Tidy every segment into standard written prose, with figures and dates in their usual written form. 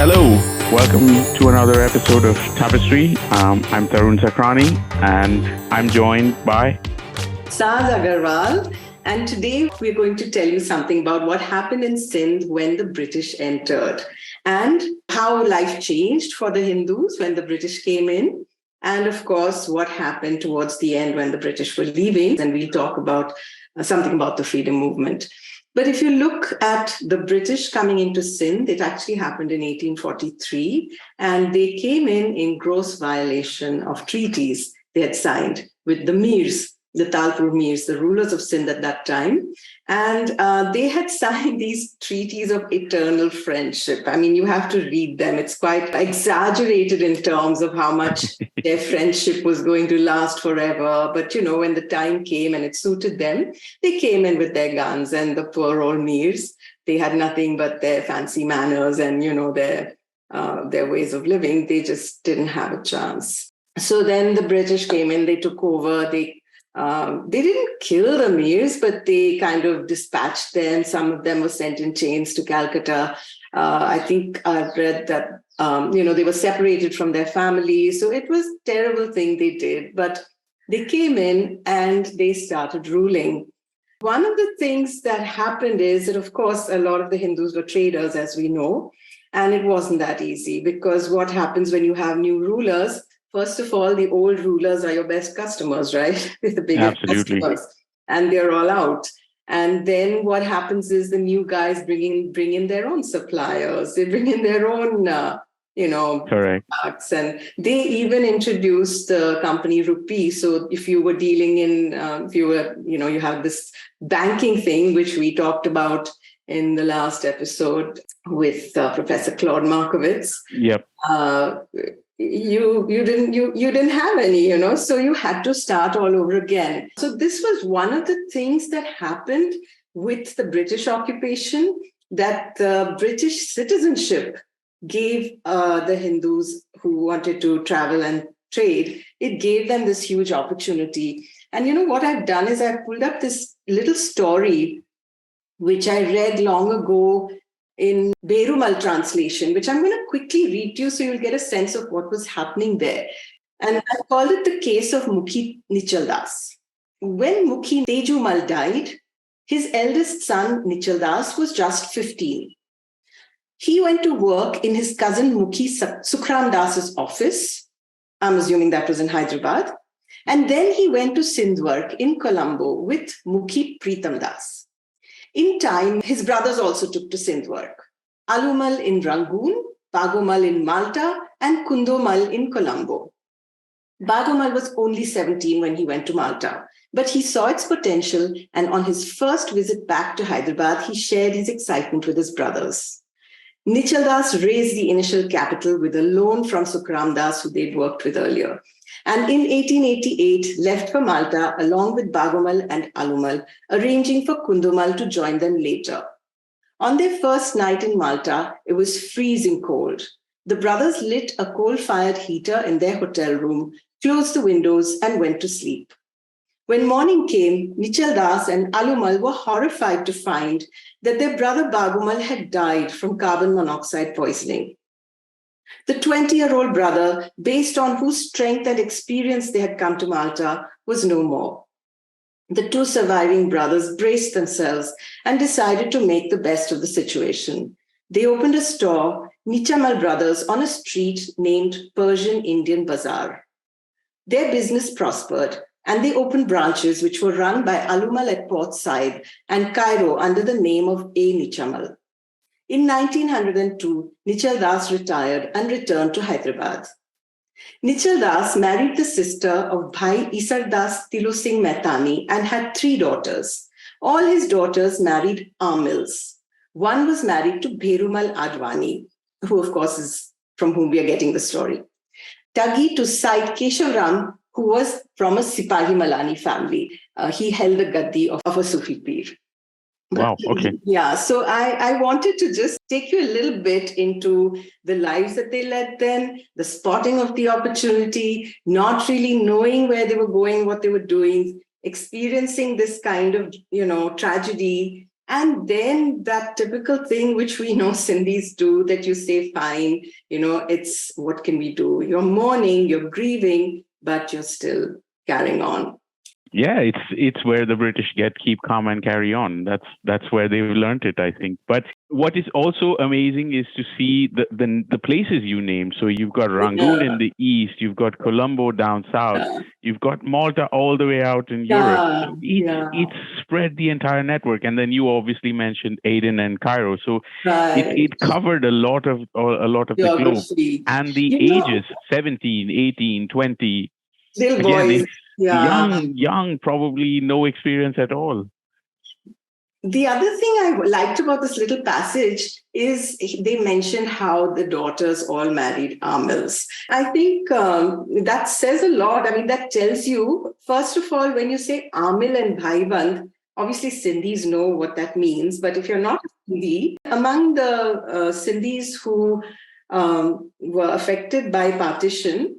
Hello, welcome to another episode of Tapestry. I'm Tarun Sakrani and I'm joined by Saz Agarwal, and today we're going to tell you something about what happened in Sindh when the British entered and how life changed for the Hindus when the British came in, and of course, what happened towards the end when the British were leaving. And we'll talk about something about the freedom movement. But if you look at the British coming into Sindh, it actually happened in 1843, and they came in gross violation of treaties they had signed with the Mirs, the Talpur Mirs, the rulers of Sindh at that time. And they had signed these treaties of eternal friendship. I mean, you have to read them. It's quite exaggerated in terms of how much their friendship was going to last forever. But, you know, when the time came and it suited them, they came in with their guns, and the poor old Mirs, they had nothing but their fancy manners and, you know, their ways of living. They just didn't have a chance. So then the British came in, they took over, they didn't kill the Mirs, but they kind of dispatched them. Some of them were sent in chains to Calcutta. I think I've read that, they were separated from their families. So it was a terrible thing they did. But they came in and they started ruling. One of the things that happened is that, of course, a lot of the Hindus were traders, as we know. And it wasn't that easy, because what happens when you have new rulers? First of all, the old rulers are your best customers, right? They're the biggest customers, and they're all out. And then what happens is the new guys bring in their own suppliers. They bring in their own, Correct. products, and they even introduced the company rupee. So if you were dealing in, you have this banking thing, which we talked about in the last episode with Professor Claude Markowitz. Yep. You didn't have any, so you had to start all over again. So this was one of the things that happened with the British occupation, that the British citizenship gave the Hindus who wanted to travel and trade, it gave them this huge opportunity. And what I've done is I've pulled up this little story, which I read long ago in Berumal translation, which I'm going to quickly read to you so you'll get a sense of what was happening there. And I called it the case of Mukhi Nichaldas. When Mukhi Tejumal died, his eldest son Nichaldas was just 15. He went to work in his cousin Mukhi Sukram Das's office. I'm assuming that was in Hyderabad. And then he went to Sindh work in Colombo with Mukhi Pritam Das. In time, his brothers also took to Sindh work. Alumal in Rangoon, Bagomal in Malta, and Kundomal in Colombo. Bagomal was only 17 when he went to Malta, but he saw its potential, and on his first visit back to Hyderabad, he shared his excitement with his brothers. Nichaldas raised the initial capital with a loan from Sukram Das, who they'd worked with earlier, and in 1888 left for Malta along with Bagomal and Alumal, arranging for Kundumal to join them later. On their first night in Malta, it was freezing cold. The brothers lit a coal-fired heater in their hotel room, closed the windows, and went to sleep. When morning came, Nichaldas and Alumal were horrified to find that their brother Bagomal had died from carbon monoxide poisoning. The 20-year-old brother, based on whose strength and experience they had come to Malta, was no more. The two surviving brothers braced themselves and decided to make the best of the situation. They opened a store, Nichamal Brothers, on a street named Persian Indian Bazaar. Their business prospered, and they opened branches which were run by Alumal at Port Said and Cairo under the name of A. Nichamal. In 1902, Nichal Das retired and returned to Hyderabad. Nichal Das married the sister of Bhai Isar Das Tilu Singh Mehtani and had 3 daughters. All his daughters married Amils. One was married to Bherumal Advani, who of course is from whom we are getting the story. Tagi to Said Keshavram, who was from a Sipahi Malani family. He held the gaddi of a Sufi Pir. Wow, okay. Yeah, so I wanted to just take you a little bit into the lives that they led then, the spotting of the opportunity, not really knowing where they were going, what they were doing, experiencing this kind of, tragedy, And then that typical thing which we know Sindhis do, that you say, fine, it's what can we do? You're mourning, you're grieving, but you're still carrying on. Yeah, it's where the British get keep calm and carry on. That's where they've learned it, I think. But what is also amazing is to see the places you named. So you've got Rangoon in the east, you've got Colombo down south, you've got Malta all the way out in Europe. So it's spread the entire network. And then you obviously mentioned Aden and Cairo. So it covered a lot of the globe. And the ages 17, 18, 20. Little boys. Young, probably no experience at all. The other thing I liked about this little passage is they mentioned how the daughters all married Amils. I think that says a lot. I mean, that tells you, first of all, when you say Amil and Bhaiband, obviously Sindhis know what that means. But if you're not a Sindhi, among the Sindhis who were affected by partition,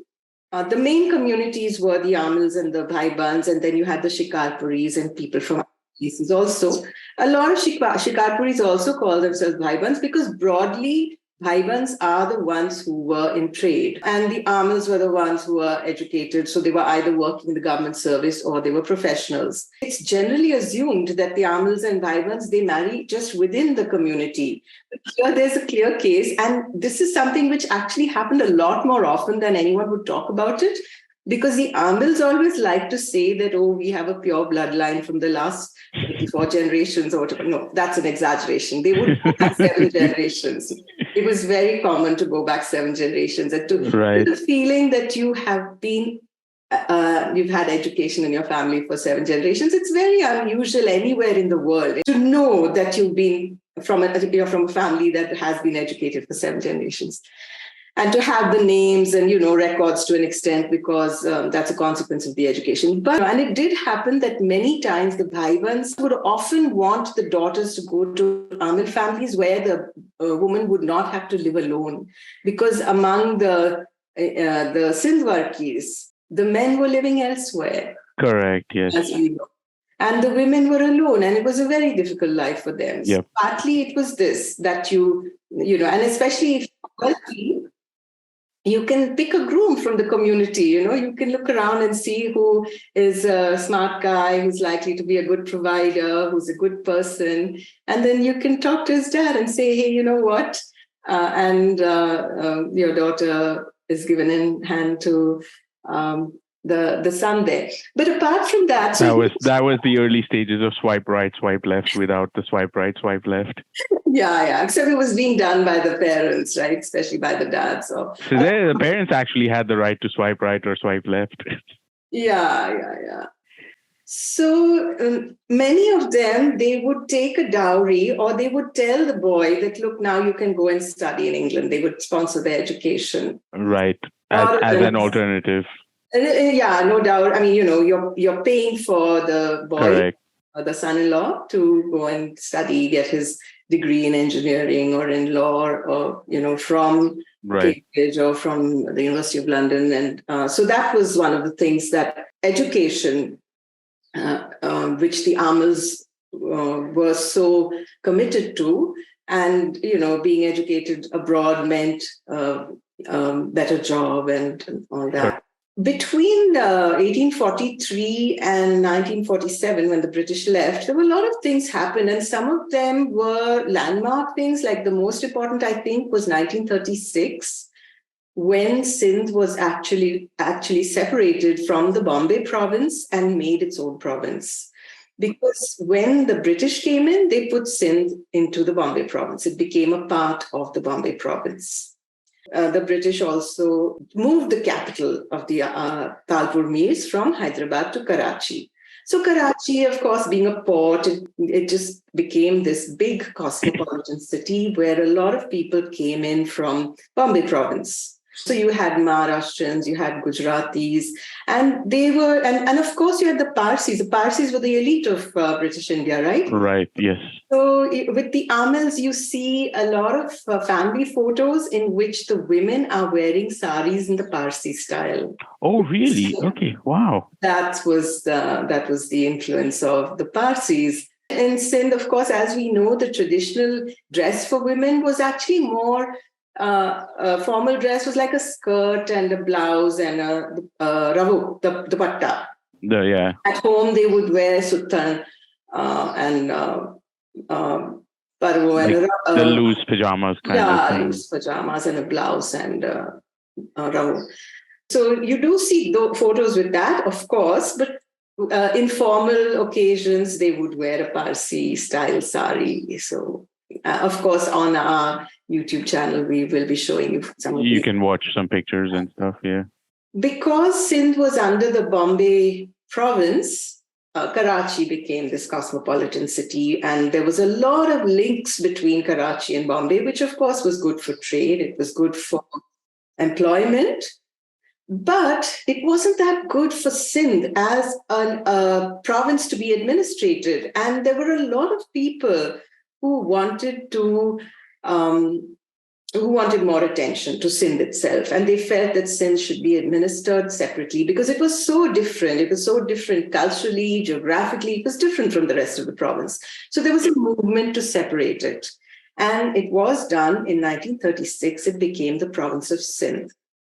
the main communities were the Amils and the Bhaibands, and then you had the Shikarpuris and people from places also. A lot of Shikarpuris also call themselves Bhaibands because broadly, Bhaibands are the ones who were in trade, and the Amils were the ones who were educated. So they were either working in the government service or they were professionals. It's generally assumed that the Amils and Bhaibands, they marry just within the community. But here there's a clear case, and this is something which actually happened a lot more often than anyone would talk about it. Because the Amils always like to say that, we have a pure bloodline from the last 24 generations or whatever. No, that's an exaggeration. They would go back 7 generations. It was very common to go back 7 generations and to the feeling that you have been, you've had education in your family for 7 generations. It's very unusual anywhere in the world to know that you've been you're from a family that has been educated for 7 generations. And to have the names and, records to an extent, because that's a consequence of the education. And it did happen that many times the Bhaibands would often want the daughters to go to Amil families where the woman would not have to live alone. Because among the Sindh Varkis, the men were living elsewhere. Correct, yes. As we know. And the women were alone, and it was a very difficult life for them. Yep. So partly it was this, that and especially if you're wealthy, you can pick a groom from the community, you can look around and see who is a smart guy, who's likely to be a good provider, who's a good person. And then you can talk to his dad and say, hey, you know what? Your daughter is given in hand to the son there. But apart from that... That was the early stages of swipe right, swipe left without the swipe right, swipe left. Yeah. Except it was being done by the parents, right? Especially by the dad. So the parents actually had the right to swipe right or swipe left. Yeah. So many of them, they would take a dowry, or they would tell the boy that, look, now you can go and study in England. They would sponsor their education. Right. As an alternative. Yeah, no doubt. I mean, you're paying for the boy, correct, the son-in-law, to go and study, get his degree in engineering or in law, or from Cambridge or from the University of London. And so that was one of the things, that education, which the Amils were so committed to, and being educated abroad meant better job and all that. Between 1843 and 1947, when the British left, there were a lot of things happened, and some of them were landmark things. Like the most important, I think, was 1936, when Sindh was actually separated from the Bombay province and made its own province. Because when the British came in, they put Sindh into the Bombay province. It became a part of the Bombay province. The British also moved the capital of the Talpur Meers from Hyderabad to Karachi. So Karachi, of course, being a port, it just became this big cosmopolitan city where a lot of people came in from Bombay province. So you had Maharashtrians, you had Gujaratis, and they were, and of course you had the Parsis. The Parsis were the elite of British India, right? Right, yes. So with the Amils, you see a lot of family photos in which the women are wearing saris in the Parsi style. Oh, really? Okay, wow. That was the influence of the Parsis. In Sindh, of course, as we know, the traditional dress for women was actually more formal dress, was like a skirt and a blouse and a ravu, the dupatta. Yeah. At home, they would wear suttan and parvo Like and the loose pajamas kind of thing. loose pajamas and a blouse and ravu. So you do see photos with that, of course, but informal occasions, they would wear a Parsi style sari. So, of course, on our YouTube channel, we will be showing you some of You can watch some pictures and stuff, yeah. Because Sindh was under the Bombay province, Karachi became this cosmopolitan city, and there was a lot of links between Karachi and Bombay, which of course was good for trade. It was good for employment. But it wasn't that good for Sindh as a province to be administrated. And there were a lot of people who wanted more attention to Sindh itself. And they felt that Sindh should be administered separately because it was so different. It was so different culturally, geographically. It was different from the rest of the province. So there was a movement to separate it. And it was done in 1936. It became the province of Sindh.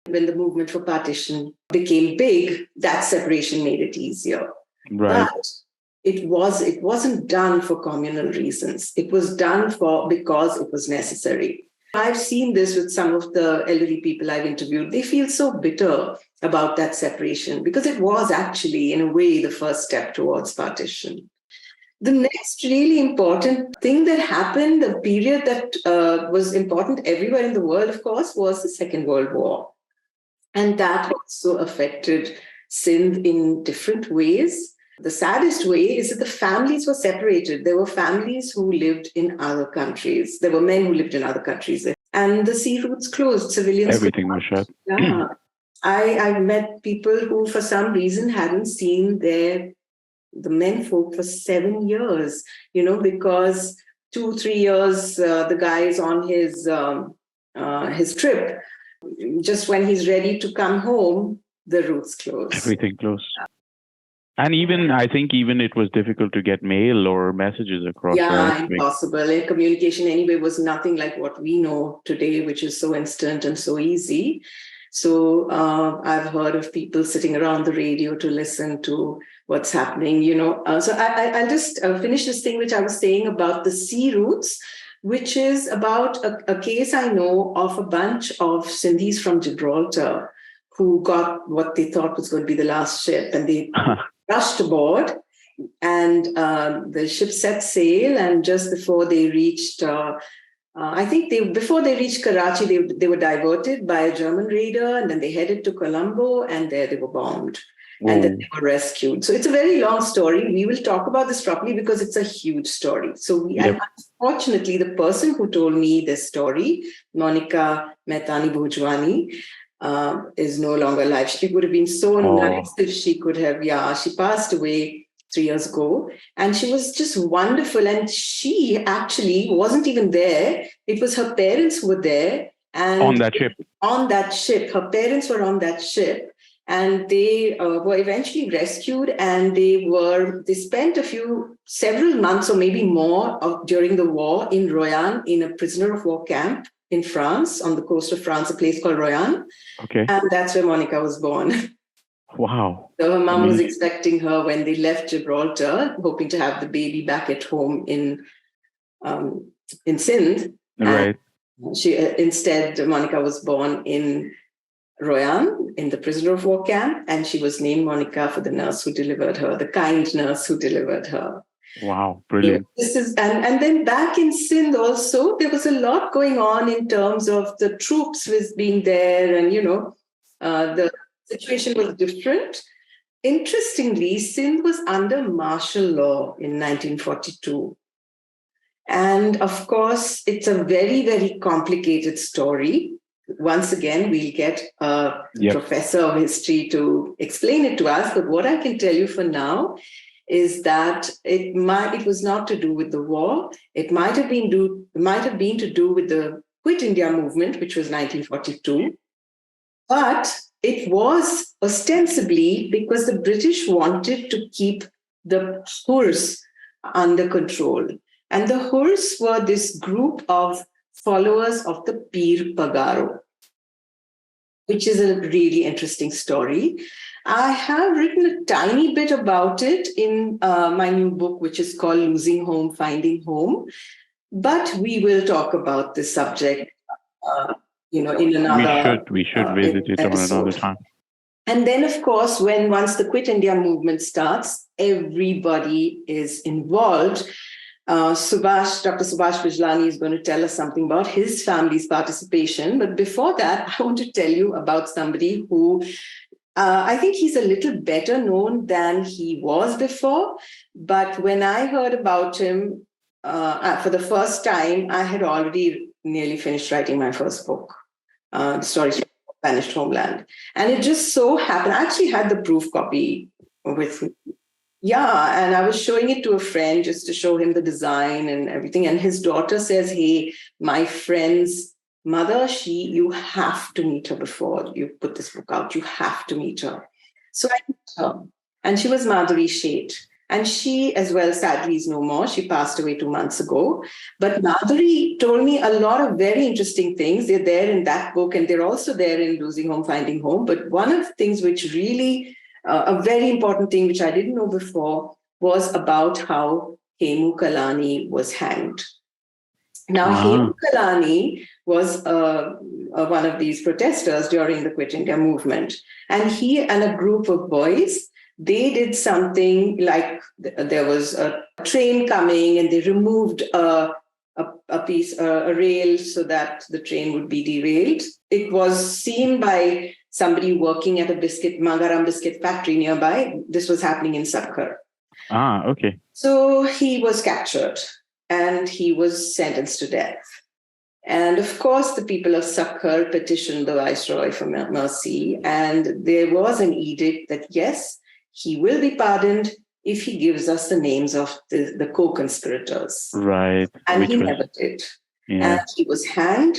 When the movement for partition became big, that separation made it easier. Right. But it wasn't done for communal reasons. It was done because it was necessary. I've seen this with some of the elderly people I've interviewed. They feel so bitter about that separation because it was actually, in a way, the first step towards partition. The next really important thing that happened, the period that was important everywhere in the world, of course, was the Second World War. And that also affected Sindh in different ways. The saddest way is that the families were separated. There were families who lived in other countries. There were men who lived in other countries. And the sea routes closed. Civilians. Everything was shut. Yeah. I've met people who, for some reason, hadn't seen the men folk for 7 years, because 2-3 years, the guy is on his trip. Just when he's ready to come home, the routes close. Everything closed. And I think it was difficult to get mail or messages across. Yeah, right? impossible. And communication anyway was nothing like what we know today, which is so instant and so easy. So I've heard of people sitting around the radio to listen to what's happening, So I'll just finish this thing which I was saying about the sea routes, which is about a case I know of a bunch of Sindhis from Gibraltar who got what they thought was going to be the last ship, and they rushed aboard, and the ship set sail, and just before they reached, before they reached Karachi, they were diverted by a German raider, and then they headed to Colombo, and there they were bombed. And then they were rescued. So it's a very long story. We will talk about this properly because it's a huge story. So unfortunately, the person who told me this story, Monica Mehtani Bhojwani, is no longer alive. She would have been so nice if she could have. Yeah, she passed away 3 years ago. And she was just wonderful. And she actually wasn't even there. It was her parents who were there. And on that ship. On that ship. Her parents were on that ship. And they were eventually rescued, and they spent several months or maybe more during the war in Royan, in a prisoner of war camp in France, on the coast of France, a place called Royan. Okay. And that's where Monica was born. Wow. So her mom was expecting her when they left Gibraltar, hoping to have the baby back at home in Sindh. Right. And instead, Monica was born in Royan, in the prisoner of war camp, and she was named Monica for the nurse who delivered her, the kind nurse who delivered her. Wow, brilliant. And then back in Sindh also, there was a lot going on in terms of the troops being there, and the situation was different. Interestingly, Sindh was under martial law in 1942. And of course, it's a very, very complicated story. Once again, we'll get a professor of history to explain it to us. But what I can tell you for now is that it was not to do with the war. It might have been to do with the Quit India movement, which was 1942. But it was ostensibly because the British wanted to keep the Hurs under control. And the Hurs were this group of followers of the Pir Pagaro, which is a really interesting story. I have written a tiny bit about it in my new book, which is called Losing Home, Finding Home. But we will talk about this subject, in another We should visit it on another time. And then, of course, once the Quit India movement starts, everybody is involved. Dr. Subash Bijlani is going to tell us something about his family's participation. But before that, I want to tell you about somebody who I think he's a little better known than he was before. But when I heard about him for the first time, I had already nearly finished writing my first book, The Stories from the Vanished Homeland. And it just so happened, I actually had the proof copy with me. Yeah, and I was showing it to a friend just to show him the design and everything. And his daughter says, hey, my friend's mother, you have to meet her before you put this book out. You have to meet her. So I met her. And she was Madhuri Sheth. And she, as well, sadly, is no more. She passed away 2 months ago. But Madhuri told me a lot of very interesting things. They're there in that book, and they're also there in Losing Home, Finding Home. But one of the things which really, a very important thing which I didn't know before, was about how Hemu Kalani was hanged. Now, Hemu Kalani was one of these protesters during the Quit India movement. And he and a group of boys, they did something like there was a train coming and they removed a rail so that the train would be derailed. It was seen by somebody working at a Mangaram biscuit factory nearby. This was happening in Sakhar. Okay. So he was captured and he was sentenced to death. And of course, the people of Sakhar petitioned the viceroy for mercy. And there was an edict that, yes, he will be pardoned if he gives us the names of the co-conspirators. Right. And he never did. Yeah. And he was hanged.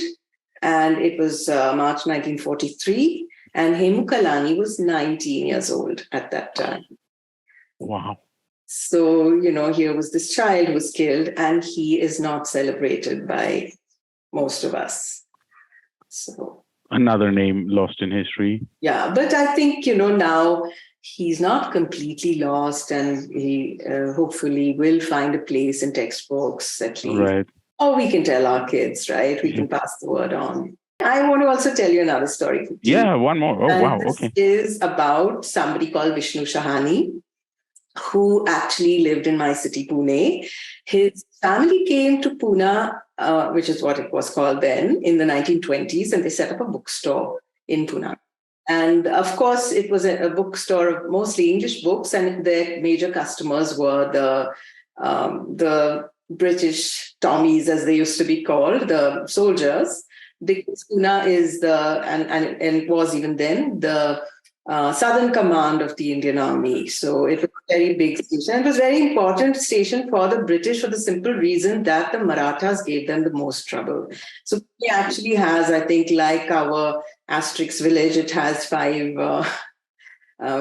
And it was March 1943. And Hemu Kalani was 19 years old at that time. Wow. So, here was this child who was killed, and he is not celebrated by most of us. So another name lost in history. Yeah, but I think, now he's not completely lost, and he hopefully will find a place in textbooks at least. Right. Or we can tell our kids, right? We can pass the word on. I want to also tell you another story. Yeah, one more. Oh, wow. Okay. This is about somebody called Vishnu Shahani, who actually lived in my city, Pune. His family came to Pune, which is what it was called then, in the 1920s, and they set up a bookstore in Pune. And of course, it was a bookstore of mostly English books, and their major customers were the British Tommies, as they used to be called, the soldiers. Because Pune is and was even then the Southern Command of the Indian Army. So it was a very big station. It was a very important station for the British for the simple reason that the Marathas gave them the most trouble. So it actually has, I think, like our Asterix village, it has 5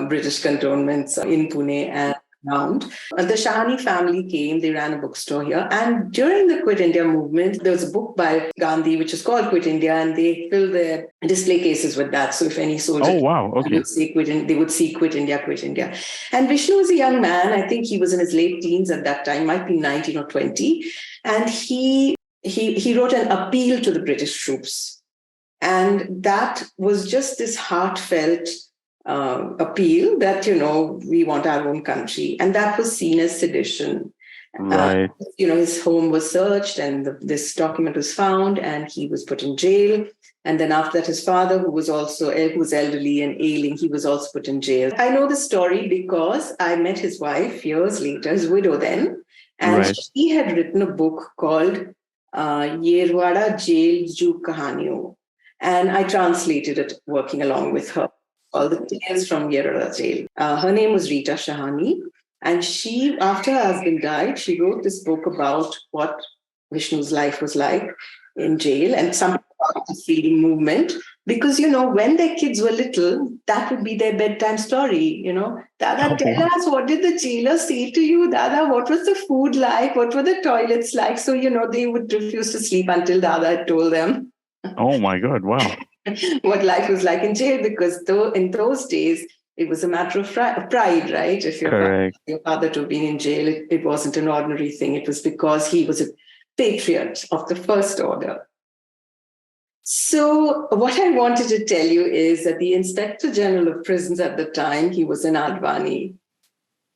British cantonments in Pune and around. The Shahani family came, they ran a bookstore here. And during the Quit India movement, there was a book by Gandhi, which is called Quit India, and they filled their display cases with that. So if any soldier would say they would see Quit India, Quit India. And Vishnu was a young man. I think he was in his late teens at that time, might be 19 or 20. And he wrote an appeal to the British troops. And that was just this heartfelt appeal that, we want our own country. And that was seen as sedition. Right. His home was searched and this document was found and he was put in jail. And then after that, his father, who was elderly and ailing, he was also put in jail. I know the story because I met his wife years later, his widow then, and she had written a book called Yerwada Jail Ju Kahaniyon. And I translated it working along with her. All the tales from Yerwada Jail. Her name was Rita Shahani. And she, after her husband died, she wrote this book about what Vishnu's life was like in jail and some about the freedom movement. Because, when their kids were little, that would be their bedtime story. Dada, tell us, what did the jailer say to you? Dada, what was the food like? What were the toilets like? So, they would refuse to sleep until Dada had told them Oh my God! Wow. what life was like in jail, because though in those days, it was a matter of pride, right? If Correct. your father to be in jail, it wasn't an ordinary thing. It was because he was a patriot of the first order. So what I wanted to tell you is that the Inspector General of Prisons at the time, he was an Advani.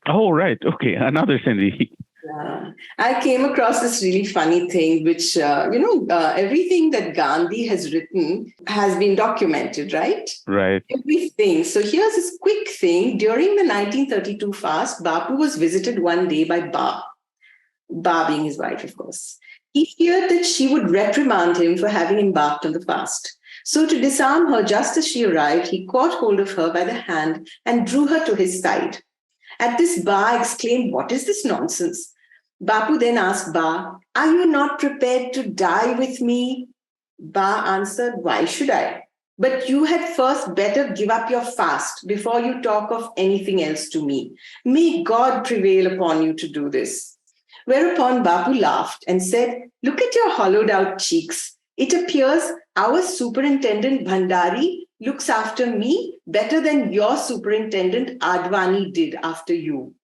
Oh, right. Okay. Another Sindhi. I came across this really funny thing, which, everything that Gandhi has written has been documented, right? Right. Everything. So here's this quick thing. During the 1932 fast, Bapu was visited one day by Ba being his wife, of course. He feared that she would reprimand him for having embarked on the fast. So to disarm her just as she arrived, he caught hold of her by the hand and drew her to his side. At this, Ba exclaimed, "What is this nonsense?" Bapu then asked Ba, "Are you not prepared to die with me?" Ba answered, "Why should I? But you had first better give up your fast before you talk of anything else to me. May God prevail upon you to do this." Whereupon Bapu laughed and said, "Look at your hollowed out cheeks. It appears our superintendent Bhandari looks after me better than your superintendent Advani did after you."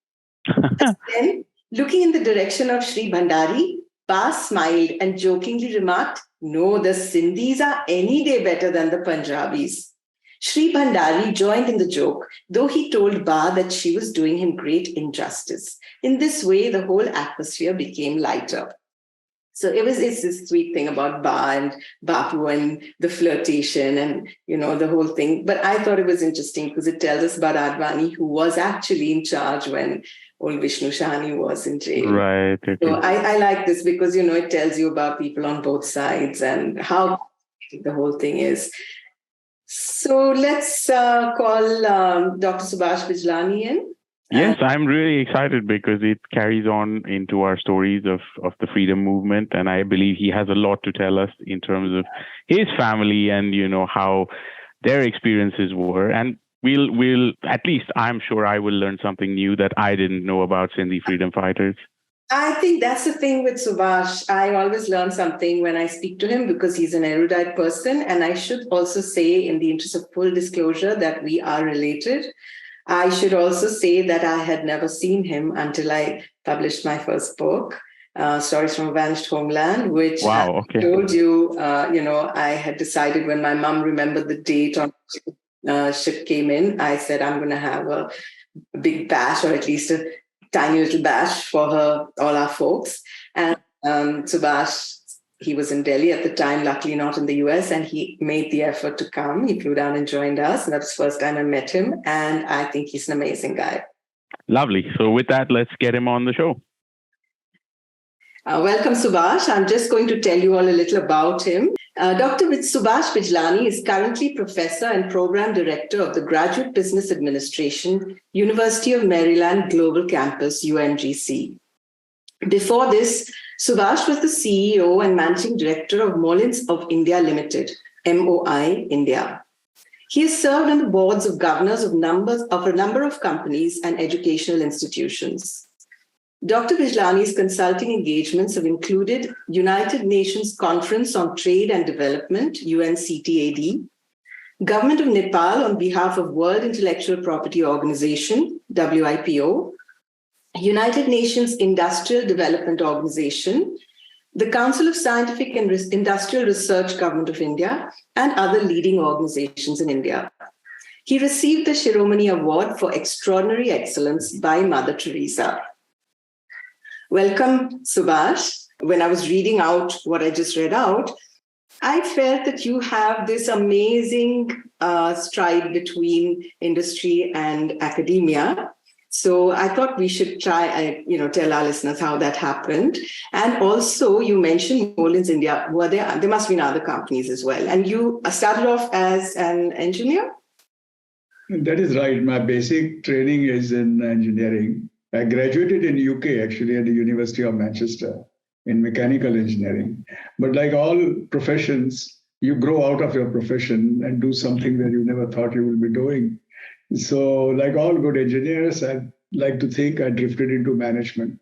Then, looking in the direction of Sri Bhandari, Ba smiled and jokingly remarked, "No, the Sindhis are any day better than the Punjabis." Sri Bhandari joined in the joke, though he told Ba that she was doing him great injustice. In this way, the whole atmosphere became lighter. So it's this sweet thing about Ba and Bapu and the flirtation and, the whole thing. But I thought it was interesting because it tells us about Advani, who was actually in charge when old Vishnu Shani was in jail. Right. Okay. So I like this because, it tells you about people on both sides and how the whole thing is. So let's call Dr. Subash Bijlani in. Yes, I'm really excited because it carries on into our stories of the freedom movement. And I believe he has a lot to tell us in terms of his family and, how their experiences were. And we'll at least I'm sure I will learn something new that I didn't know about Sindhi freedom fighters. I think that's the thing with Subash. I always learn something when I speak to him because he's an erudite person. And I should also say, in the interest of full disclosure, that we are related. I should also say that I had never seen him until I published my first book, Stories from a Vanished Homeland, which I told you, I had decided when my mom remembered the date on ship came in, I said, I'm going to have a big bash, or at least a tiny little bash for her, all our folks. And Subash, he was in Delhi at the time, luckily not in the US, and he made the effort to come. He flew down and joined us, and that was the first time I met him. And I think he's an amazing guy. Lovely. So with that, let's get him on the show. Welcome, Subash. I'm just going to tell you all a little about him. Dr. Subash Bijlani is currently Professor and Program Director of the Graduate Business Administration, University of Maryland Global Campus, UMGC. Before this, Subash was the CEO and Managing Director of Molins of India Limited, MOI India. He has served on the boards of governors of a number of companies and educational institutions. Dr. Bijlani's consulting engagements have included United Nations Conference on Trade and Development, UNCTAD, Government of Nepal on behalf of World Intellectual Property Organization, WIPO, United Nations Industrial Development Organization, the Council of Scientific and Industrial Research, Government of India, and other leading organizations in India. He received the Shiromani Award for Extraordinary Excellence by Mother Teresa. Welcome, Subash. When I was reading out what I just read out, I felt that you have this amazing stride between industry and academia. So I thought we should try, tell our listeners how that happened. And also, you mentioned Molins India. There must be other companies as well. And you started off as an engineer? That is right. My basic training is in engineering. I graduated in UK, actually, at the University of Manchester in mechanical engineering. But like all professions, you grow out of your profession and do something that you never thought you will be doing. So, like all good engineers, I like to think I drifted into management.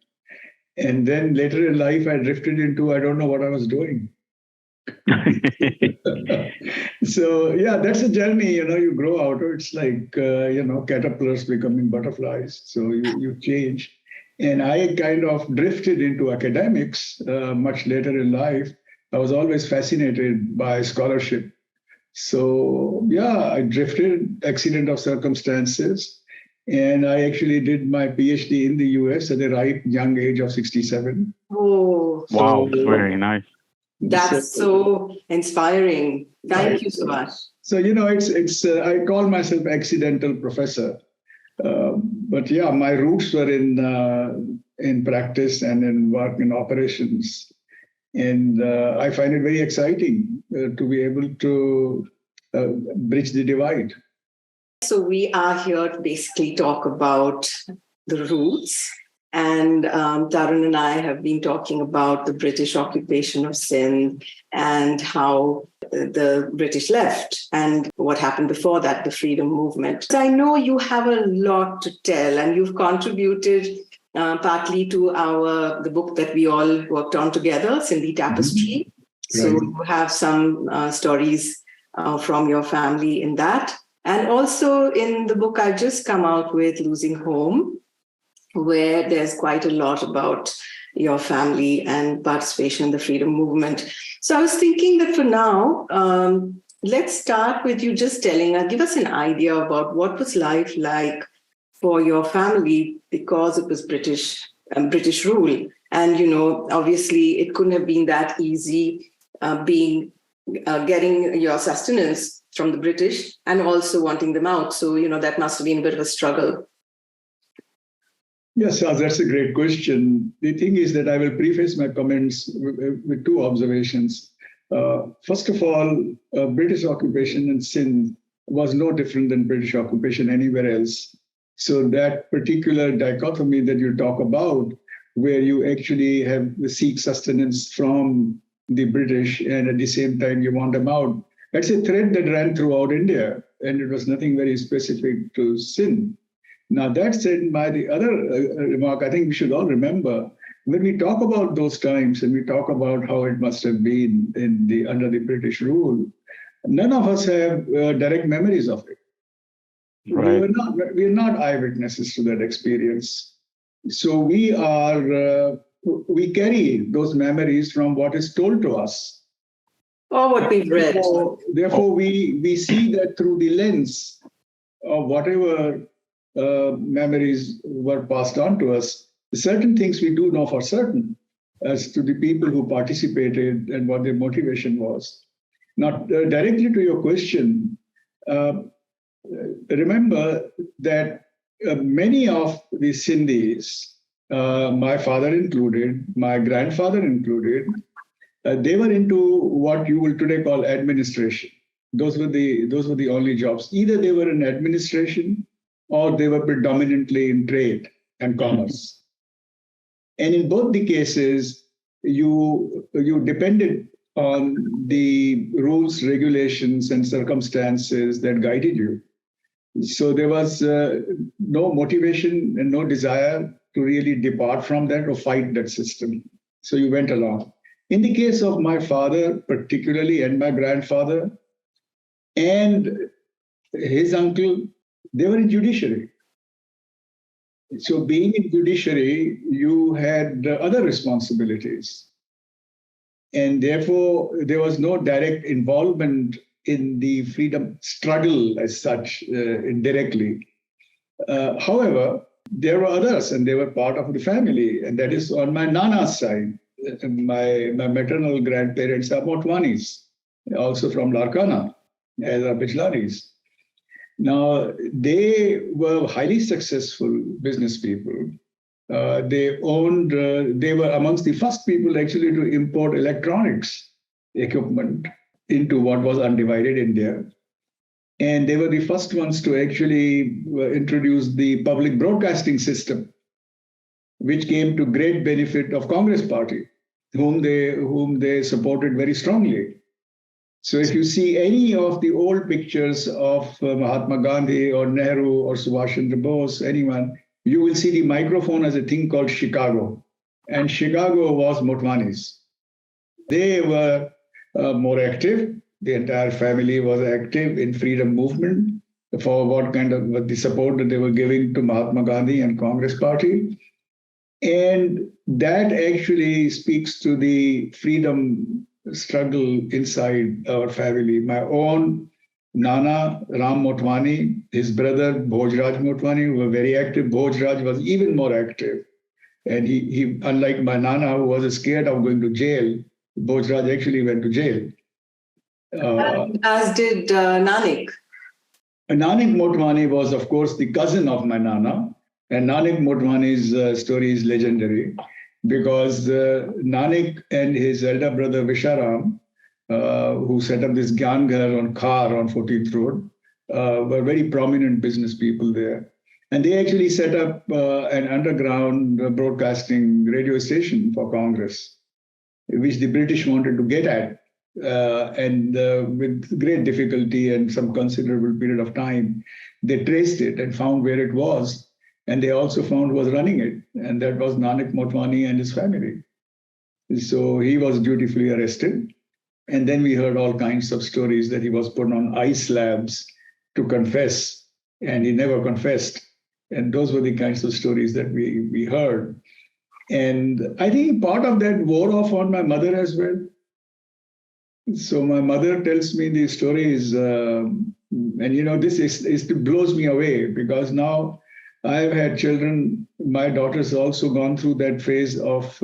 And then later in life, I drifted into I don't know what I was doing. So, yeah, that's a journey. You grow out of it. It's like, caterpillars becoming butterflies. So you change. And I kind of drifted into academics much later in life. I was always fascinated by scholarship. So, yeah, I drifted, accident of circumstances. And I actually did my PhD in the US at a ripe young age of 67. Oh, Wow, very nice. That's so inspiring. Thank you, Subash. So, it's I call myself accidental professor. But yeah, my roots were in practice and in work in operations. And I find it very exciting to be able to bridge the divide. So we are here to basically talk about the roots. And Tarun and I have been talking about the British occupation of Sindh and how the British left and what happened before that, the freedom movement. I know you have a lot to tell, and you've contributed partly to the book that we all worked on together, Sindhi Tapestry. Mm-hmm. So you have some stories from your family in that. And also in the book I've just come out with, Losing Home, where there's quite a lot about your family and participation in the freedom movement. So I was thinking that for now, let's start with you just give us an idea about what was life like for your family, because it was British rule. And, obviously it couldn't have been that easy getting your sustenance from the British and also wanting them out. So, that must have been a bit of a struggle. Yes, that's a great question. The thing is that I will preface my comments with two observations. First of all, British occupation in Sindh was no different than British occupation anywhere else. So that particular dichotomy that you talk about, where you actually seek sustenance from the British and at the same time you want them out, that's a thread that ran throughout India, and it was nothing very specific to Sindh. Now, that said, the other remark, I think we should all remember, when we talk about those times and we talk about how it must have been under the British rule, none of us have direct memories of it. Right. We are not eyewitnesses to that experience. So we carry those memories from what is told to us. Or what we've read. Therefore, we see that through the lens of whatever memories were passed on to us. Certain things we do know for certain as to the people who participated and what their motivation was. Now, directly to your question, remember that many of the Sindhis, my father included, my grandfather included, they were into what you will today call administration. Those were the only jobs. Either they were in administration or they were predominantly in trade and commerce. And in both the cases, you depended on the rules, regulations, and circumstances that guided you. So there was no motivation and no desire to really depart from that or fight that system. So you went along. In the case of my father, particularly, and my grandfather, and his uncle, they were in judiciary. So being in judiciary, you had other responsibilities. And therefore, there was no direct involvement in the freedom struggle as such, indirectly. However, there were others, and they were part of the family. And that is on my Nana's side. My maternal grandparents are Motwanis, also from Larkana, as are Bijlanis. Now, they were highly successful business people. They were amongst the first people actually to import electronics equipment into what was undivided India. And they were the first ones to actually introduce the public broadcasting system, which came to great benefit of Congress Party, whom they supported very strongly. So if you see any of the old pictures of Mahatma Gandhi or Nehru or Subhash Chandra Bose, anyone, you will see the microphone as a thing called Chicago. And Chicago was Motwanis. They were more active. The entire family was active in freedom movement for what the support that they were giving to Mahatma Gandhi and Congress Party. And that actually speaks to the freedom struggle inside our family. My own Nana Ram Motwani, his brother Bhojraj Motwani were very active. Bhojraj was even more active. And he, unlike my Nana, who was scared of going to jail, Bhojraj actually went to jail. As did Nanak. Nanak Motwani was, of course, the cousin of my Nana. And Nanak Motwani's story is legendary because Nanak and his elder brother Visharam, who set up this Gyan Ghar on Khar on 14th Road, were very prominent business people there. And they actually set up an underground broadcasting radio station for Congress, which the British wanted to get at. And with great difficulty and some considerable period of time, they traced it and found where it was. And they also found who was running it. And that was Nanak Motwani and his family. So he was dutifully arrested. And then we heard all kinds of stories that he was put on ice slabs to confess. And he never confessed. And those were the kinds of stories that we heard. And I think part of that wore off on my mother as well. So my mother tells me these stories, and this blows me away because now I've had children. My daughter's also gone through that phase of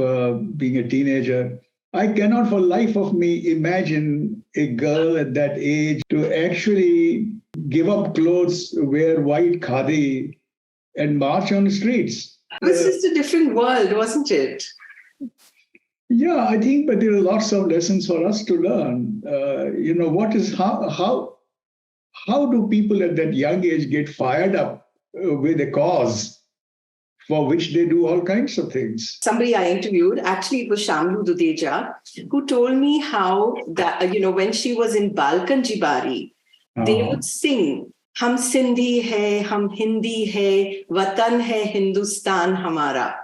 being a teenager. I cannot for life of me imagine a girl at that age to actually give up clothes, wear white khadi, and march on the streets. It was just a different world, wasn't it? Yeah, I think, but there are lots of lessons for us to learn. How do people at that young age get fired up with a cause for which they do all kinds of things? Somebody I interviewed, actually it was Shamlu Dudeja, who told me how that, when she was in Balkan Jibari, they would sing, "Hum Sindhi hai, hum Hindi hai, Watan hai Hindustan hamara."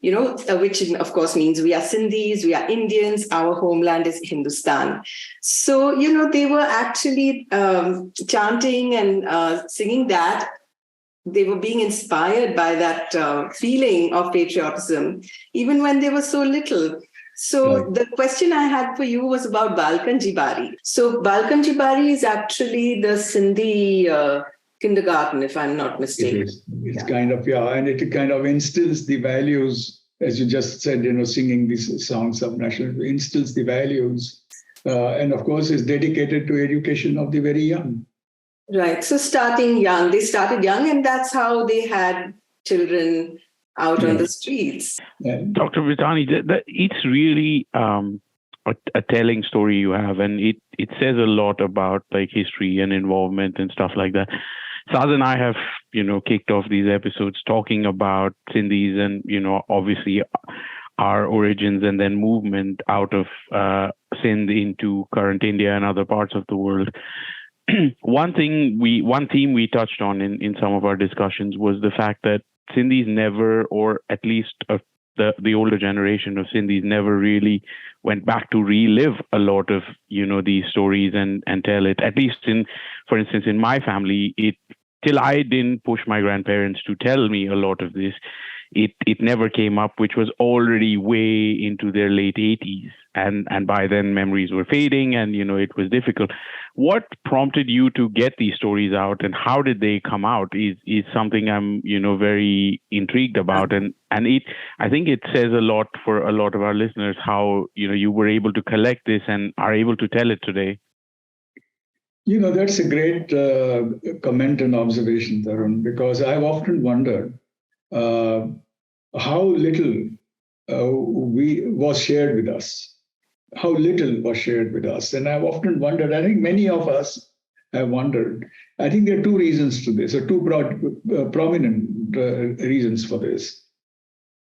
Which of course means we are Sindhis, we are Indians, our homeland is Hindustan. So, they were actually chanting and singing that. They were being inspired by that feeling of patriotism, even when they were so little. So right. The question I had for you was about Balkan Jibari. So Balkan Jibari is actually the Sindhi kindergarten, if I'm not mistaken. It's kind of, and it kind of instills the values, as you just said, singing these songs of national, instills the values. And of course, is dedicated to education of the very young. Right. So starting young, they started young, and that's how they had children out on the streets. Yeah. Dr. Bijlani, it's really a telling story you have, and it says a lot about like history and involvement and stuff like that. Saz and I have, kicked off these episodes talking about Sindhis and, obviously our origins and then movement out of Sindh into current India and other parts of the world. One theme we touched on in some of our discussions was the fact that Sindhis never, or at least the older generation of Sindhis never really went back to relive a lot of, these stories and tell it. At least for instance, in my family, till I didn't push my grandparents to tell me a lot of this, it never came up, which was already way into their late 80s. And by then memories were fading and, it was difficult. What prompted you to get these stories out and how did they come out is something I'm, very intrigued about. And I think it says a lot for a lot of our listeners how, you were able to collect this and are able to tell it today. That's a great comment and observation, Tarun, because I've often wondered how little was shared with us. How little was shared with us. And I've often wondered, I think many of us have wondered, I think there are two reasons to this, or two prominent reasons for this.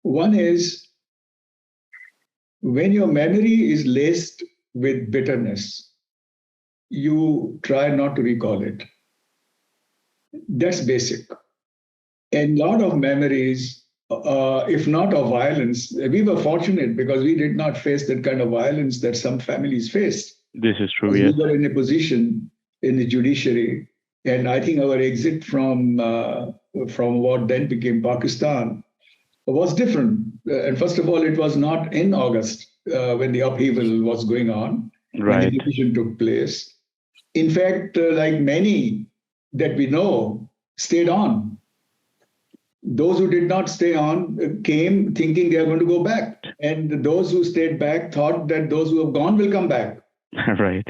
One is when your memory is laced with bitterness, you try not to recall it. That's basic. And a lot of memories, if not of violence, we were fortunate because we did not face that kind of violence that some families faced. This is true, We yes. were in a position in the judiciary, and I think our exit from what then became Pakistan was different. And first of all, it was not in August when the upheaval was going on, when the Right. division took place. In fact, like many that we know, stayed on. Those who did not stay on came thinking they are going to go back. And those who stayed back thought that those who have gone will come back. Right.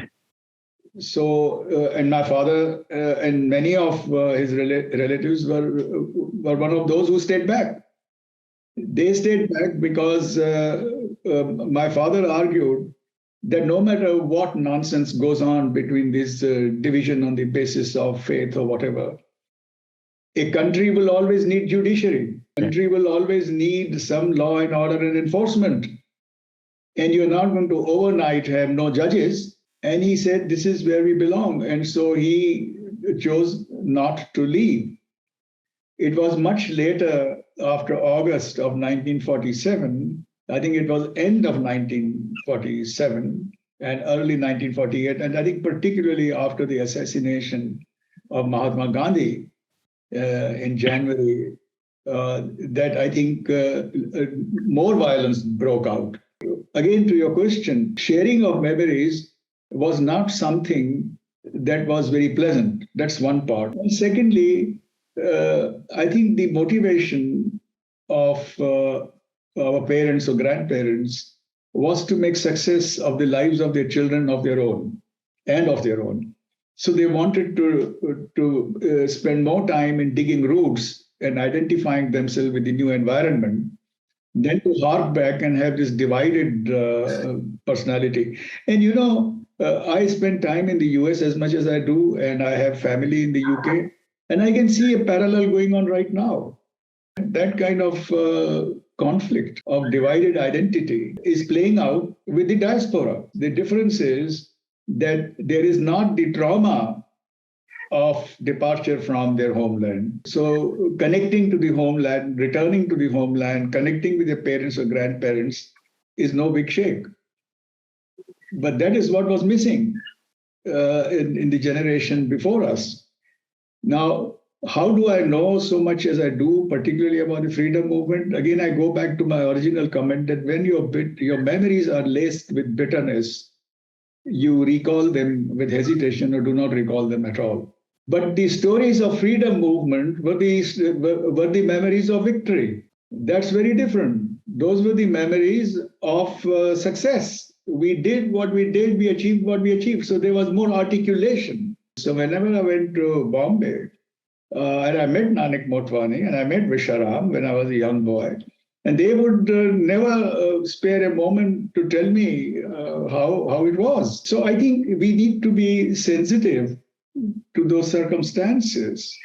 So, and my father and many of his relatives were one of those who stayed back. They stayed back because my father argued that no matter what nonsense goes on between this division on the basis of faith or whatever, a country will always need judiciary. A country will always need some law and order and enforcement. And you're not going to overnight have no judges. And he said, this is where we belong. And so he chose not to leave. It was much later, after August of 1947, I think it was end of 1947 and early 1948, and I think particularly after the assassination of Mahatma Gandhi in January, that I think more violence broke out. Again, to your question, sharing of memories was not something that was very pleasant. That's one part. And secondly, I think the motivation of our parents or grandparents was to make success of the lives of their children of their own and of their own. So they wanted to spend more time in digging roots and identifying themselves with the new environment than to hark back and have this divided personality. And I spend time in the US as much as I do, and I have family in the UK, and I can see a parallel going on right now. That kind of conflict of divided identity is playing out with the diaspora. The difference is that there is not the trauma of departure from their homeland. So connecting to the homeland, returning to the homeland, connecting with their parents or grandparents is no big shake. But that is what was missing in the generation before us. Now, how do I know so much as I do, particularly about the freedom movement? Again, I go back to my original comment that when your memories are laced with bitterness, you recall them with hesitation or do not recall them at all. But the stories of freedom movement were the memories of victory. That's very different. Those were the memories of success. We did what we did, we achieved what we achieved. So there was more articulation. So whenever I went to Bombay, and I met Nanak Motwani and I met Visharam when I was a young boy, and they would never spare a moment to tell me how it was. So I think we need to be sensitive to those circumstances.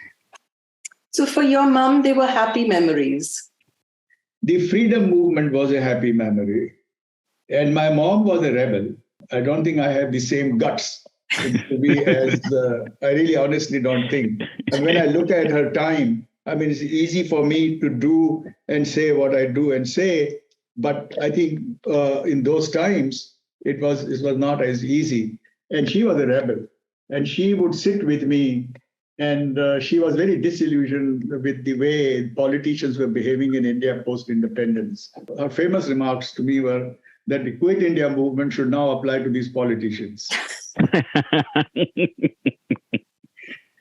So for your mom, they were happy memories. The freedom movement was a happy memory. And my mom was a rebel. I don't think I have the same guts to be as, I really honestly don't think. And when I look at her time, I mean, it's easy for me to do and say what I do and say, but I think in those times, it was not as easy. And she was a rebel. And she would sit with me, and she was very disillusioned with the way politicians were behaving in India post-independence. Her famous remarks to me were that the Quit India movement should now apply to these politicians.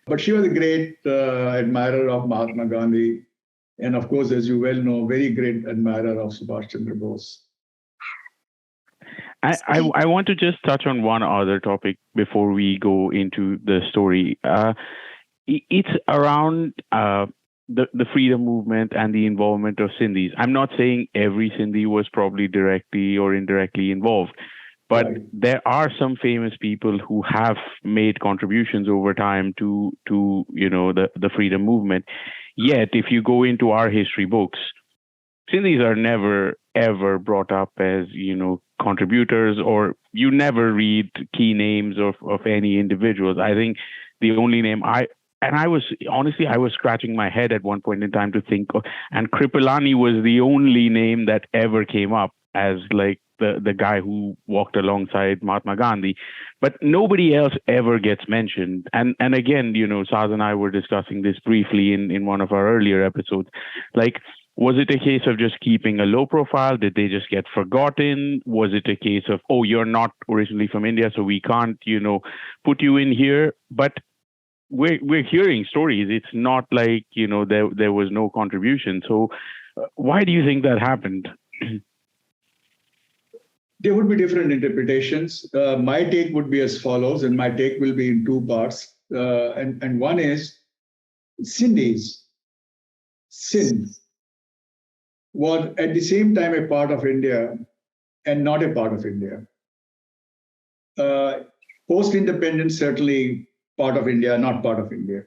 But she was a great admirer of Mahatma Gandhi. And of course, as you well know, very great admirer of Subash Chandra Bose. I want to just touch on one other topic before we go into the story. It's around the freedom movement and the involvement of Sindhis. I'm not saying every Sindhi was probably directly or indirectly involved, but Right. there are some famous people who have made contributions over time to the freedom movement. Yet, if you go into our history books, Sindhis are never ever brought up as contributors or you never read key names of any individuals. I think the only name I was honestly, I was scratching my head at one point in time to think, and Kripalani was the only name that ever came up as like the guy who walked alongside Mahatma Gandhi, but nobody else ever gets mentioned. And again, Saz and I were discussing this briefly in one of our earlier episodes. Like, was it a case of just keeping a low profile? Did they just get forgotten? Was it a case of, oh, you're not originally from India, so we can't, put you in here? But we're hearing stories. It's not like, there was no contribution. So why do you think that happened? There would be different interpretations. My take would be as follows, and my take will be in two parts. And one is Sindhis, Sindh, was at the same time a part of India and not a part of India. Post-independence, certainly part of India, not part of India.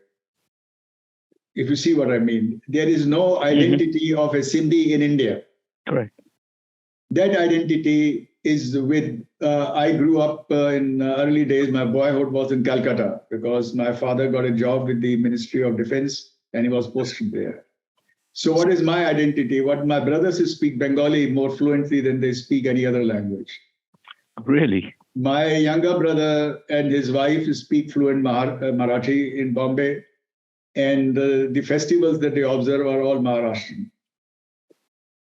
If you see what I mean. There is no identity of a Sindhi in India. Correct. That identity is with, I grew up in early days, my boyhood was in Calcutta because my father got a job with the Ministry of Defense and he was posted there. So what is my identity? What my brothers speak Bengali more fluently than they speak any other language. Really? My younger brother and his wife speak fluent Marathi in Bombay, and the festivals that they observe are all Maharashtrian.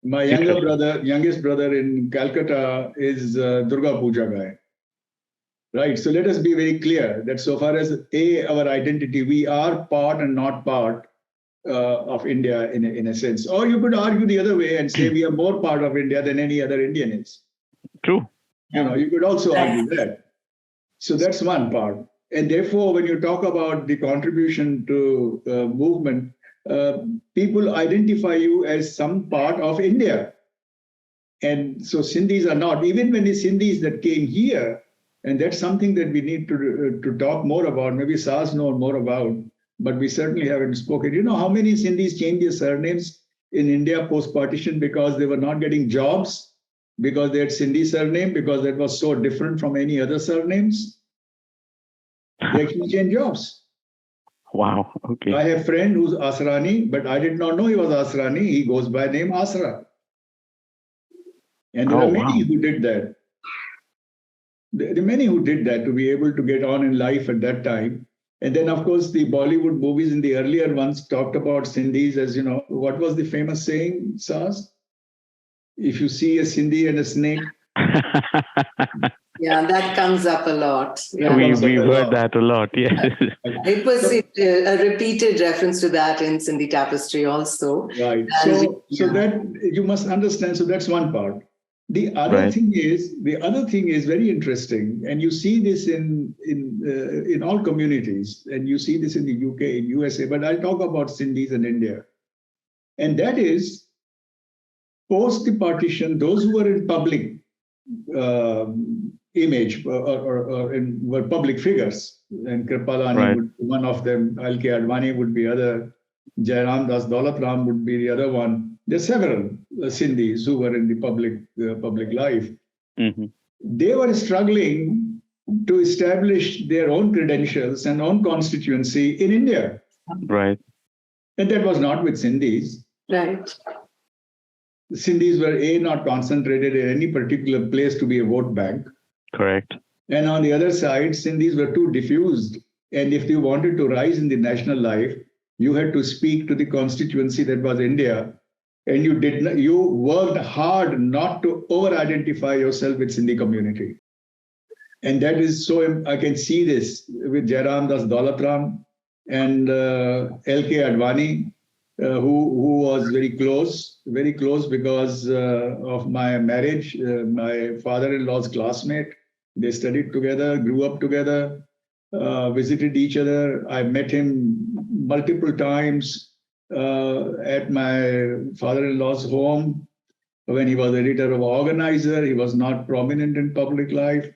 My youngest brother in Calcutta is Durga Puja guy. Right. So let us be very clear that so far as our identity, we are part and not part of India in a sense. Or you could argue the other way and say we are more part of India than any other Indian is. True. You could also argue that. So that's one part. And therefore, when you talk about the contribution to movement, people identify you as some part of India. And so Sindhis are not. Even when the Sindhis that came here, and that's something that we need to talk more about, maybe Saz know more about, but we certainly haven't spoken. You know how many Sindhis changed their surnames in India post-partition because they were not getting jobs, because they had Sindhi surname, because that was so different from any other surnames? They actually changed jobs. Wow. Okay. I have a friend who's Asrani, but I did not know he was Asrani. He goes by name Asra. And there are many who did that. There are many who did that to be able to get on in life at that time. And then, of course, the Bollywood movies in the earlier ones talked about Sindhis as, what was the famous saying, Saz? If you see a Sindhi and a snake. Yeah, that comes up a lot. Yeah. We've heard that a lot, yes. It was a repeated reference to that in Sindhi Tapestry also. Right. So that you must understand. So that's one part. The other thing is very interesting, and you see this in all communities, and you see this in the UK, in USA. But I'll talk about Sindhis in India, and that is post the partition. Those who were in public image or were public figures, and Kripalani would be one of them. L.K. Advani would be other. Jairam Das Daulatram would be the other one. There are several Sindhis who were in the public life. Mm-hmm. They were struggling to establish their own credentials and own constituency in India. Right. And that was not with Sindhis. Right. The Sindhis were not concentrated in any particular place to be a vote bank. Correct. And on the other side, Sindhis were too diffused. And if you wanted to rise in the national life, you had to speak to the constituency that was India. And you worked hard not to over-identify yourself with Sindhi community. And that is so, I can see this with Jairam Das Daulatram and L.K. Advani, who was very close because of my marriage, my father-in-law's classmate. They studied together, grew up together, visited each other. I met him multiple times at my father-in-law's home when he was editor of Organizer. He was not prominent in public life.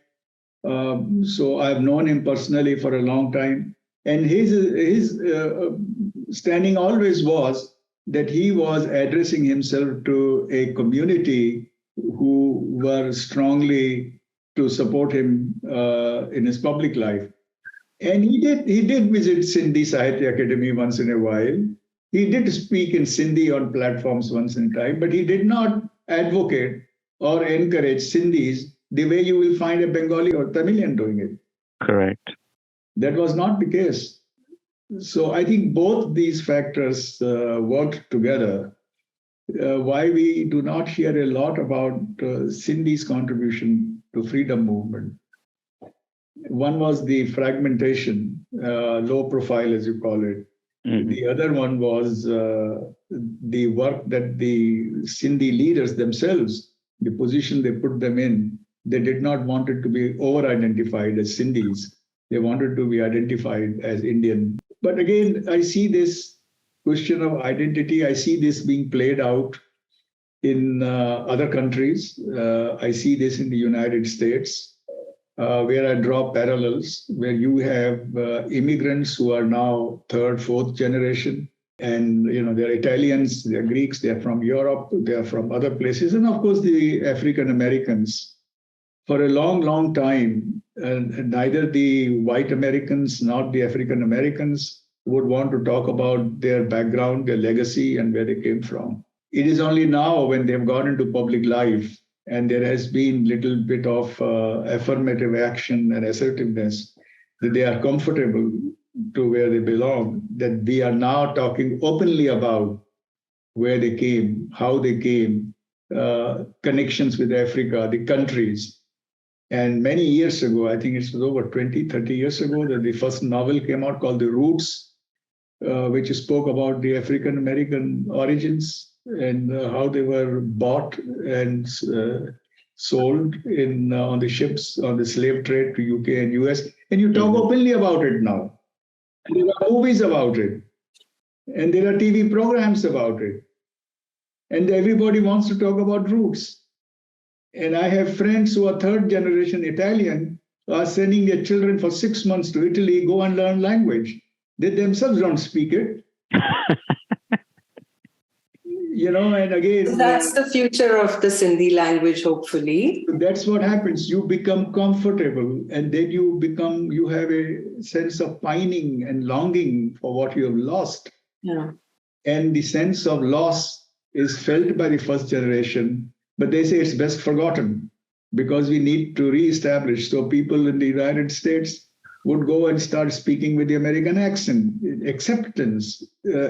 So I've known him personally for a long time. And his standing always was that he was addressing himself to a community who were strongly to support him in his public life. And he did visit Sindhi Sahitya Academy once in a while. He did speak in Sindhi on platforms once in a time, but he did not advocate or encourage Sindhis the way you will find a Bengali or Tamilian doing it. Correct. That was not the case. So I think both these factors worked together. Why we do not hear a lot about Sindhi's contribution to freedom movement. One was the fragmentation, low profile, as you call it. Mm-hmm. The other one was the work that the Sindhi leaders themselves, the position they put them in, they did not want it to be over-identified as Sindhis. They wanted to be identified as Indian. But again, I see this question of identity, I see this being played out in other countries. I see this in the United States. Where I draw parallels, where you have immigrants who are now third, fourth generation, and they're Italians, they're Greeks, they're from Europe, they're from other places, and of course the African Americans. For a long, long time, neither the white Americans nor the African Americans would want to talk about their background, their legacy, and where they came from. It is only now when they've gone into public life and there has been little bit of affirmative action and assertiveness, that they are comfortable to where they belong, that we are now talking openly about where they came, how they came, connections with Africa, the countries. And many years ago, I think it was over 20, 30 years ago, that the first novel came out called The Roots, which spoke about the African American origins and how they were bought and sold on the ships, on the slave trade to UK and US. And you talk openly about it now. And there are movies about it. And there are TV programs about it. And everybody wants to talk about roots. And I have friends who are third generation Italian who are sending their children for 6 months to Italy, go and learn language. They themselves don't speak it. And again, that's the future of the Sindhi language, hopefully. That's what happens. You become comfortable, and then you have a sense of pining and longing for what you have lost. Yeah. And the sense of loss is felt by the first generation, but they say it's best forgotten because we need to reestablish. So people in the United States would go and start speaking with the American accent. Acceptance,